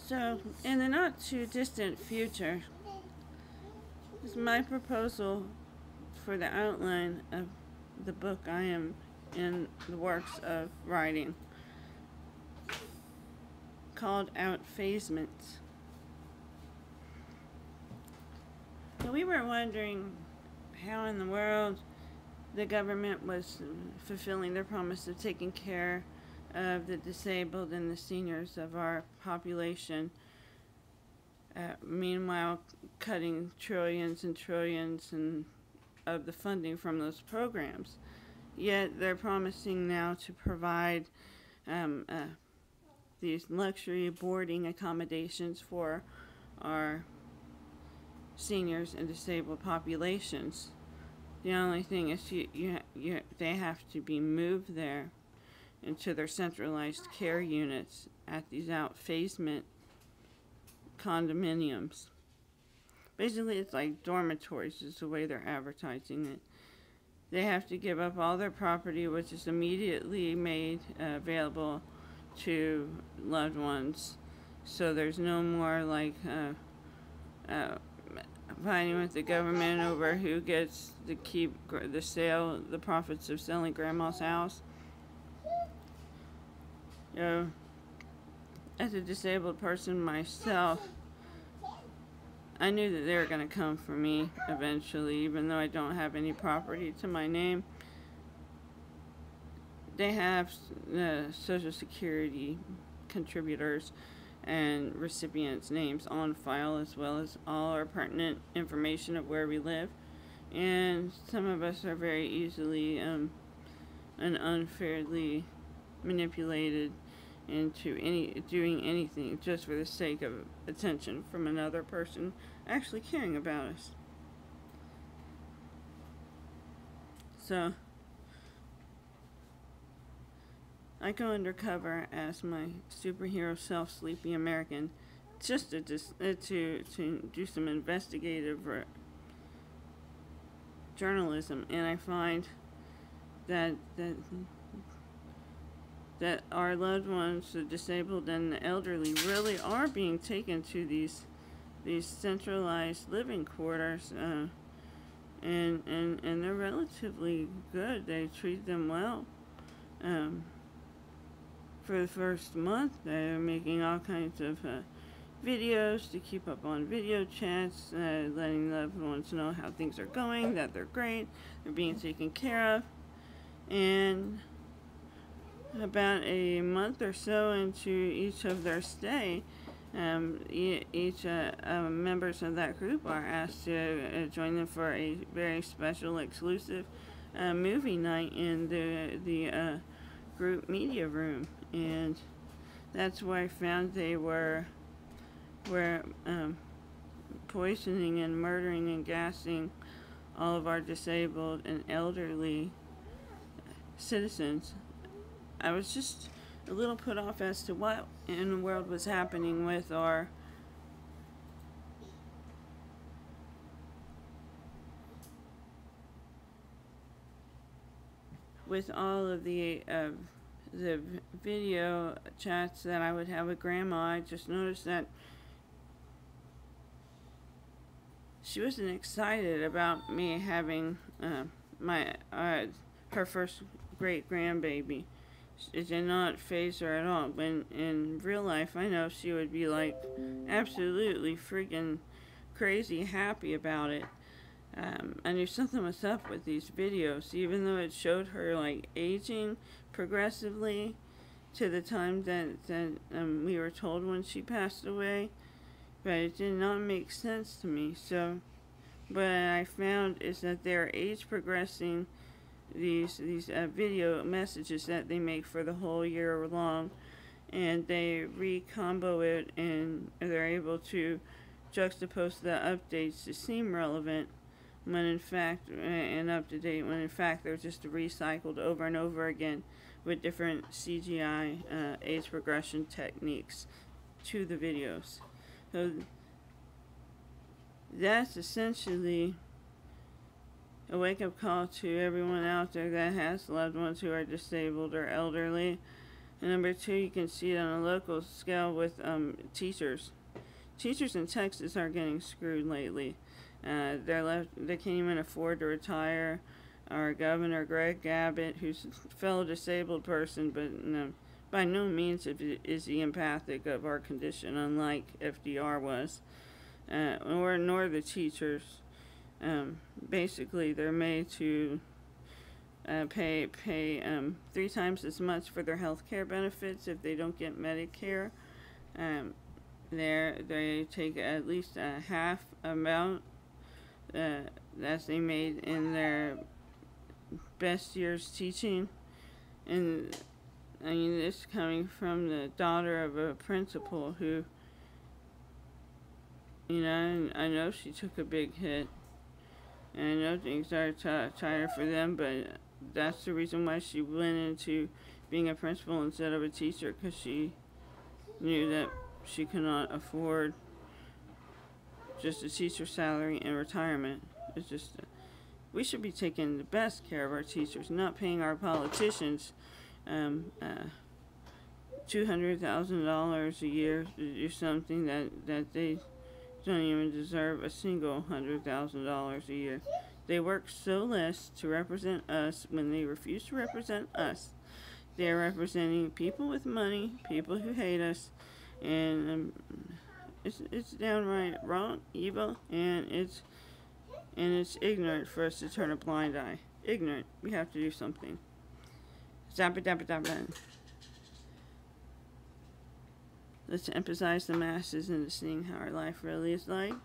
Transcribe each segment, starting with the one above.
So, in the not too distant future, is my proposal for the outline of the book I am in the works of writing, called Outphasement. So we were wondering how in the world the government was fulfilling their promise of taking care of the disabled and the seniors of our population, meanwhile cutting trillions and trillions of the funding from those programs. Yet they're promising now to provide these luxury boarding accommodations for our seniors and disabled populations. The only thing is they have to be moved there into their centralized care units at these outphasement condominiums. Basically, it's like dormitories is the way they're advertising it. They have to give up all their property, which is immediately made available to loved ones. So there's no more like fighting with the government over who gets to keep the profits of selling grandma's house. As a disabled person myself, I knew that they were going to come for me eventually, even though I don't have any property to my name. They have Social Security contributors and recipients' names on file, as well as all our pertinent information of where we live. And some of us are very easily and unfairly manipulated into doing anything just for the sake of attention from another person actually caring about us. So I go undercover as my superhero self, Sleepy American, just to do some investigative journalism, and I find that our loved ones, the disabled and the elderly, really are being taken to these centralized living quarters, and they're relatively good. They treat them well. For the first month, they're making all kinds of videos to keep up on video chats, letting loved ones know how things are going, that they're great, they're being taken care of. And about a month or so into each of their stay, each members of that group are asked to join them for a very special, exclusive movie night in the group media room. And that's where I found they were poisoning and murdering and gassing all of our disabled and elderly citizens. I was just a little put off as to what in the world was happening with all of the video chats that I would have with Grandma. I just noticed that she wasn't excited about me having her first great grandbaby. It did not faze her at all. When in real life, I know she would be like absolutely freaking crazy happy about it. I knew something was up with these videos, even though it showed her like aging progressively to the time that we were told when she passed away. But it did not make sense to me. So what I found is that they're age progressing these video messages that they make for the whole year long, and they recombo it, and they're able to juxtapose the updates to seem relevant when in fact and up to date, when in fact they're just recycled over and over again with different CGI age progression techniques to the videos. So that's essentially a wake-up call to everyone out there that has loved ones who are disabled or elderly. And number two, you can see it on a local scale with teachers. Teachers in Texas are getting screwed lately. They can't even afford to retire. Our governor, Greg Abbott, who's a fellow disabled person, but by no means is he empathic of our condition, unlike FDR was, nor the teachers. Basically, they're made to pay 3 times as much for their health care benefits if they don't get Medicare. They take at least a half amount that they made in their best years teaching. And I mean, this coming from the daughter of a principal who, I know she took a big hit, and I know things are tighter for them, but that's the reason why she went into being a principal instead of a teacher, because she knew that she could not afford just a teacher salary and retirement. It's just, we should be taking the best care of our teachers, not paying our politicians $200,000 a year to do something that they don't even deserve a single $100,000 a year. They work so less to represent us. When they refuse to represent us, they are representing people with money, people who hate us, and it's downright wrong, evil, and it's ignorant for us to turn a blind eye. Ignorant. We have to do something. Zappa. Let's emphasize the masses into seeing how our life really is like.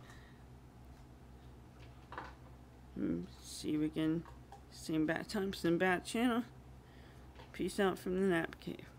See you again, same bat time, same bat channel. Peace out from the Nap Cave.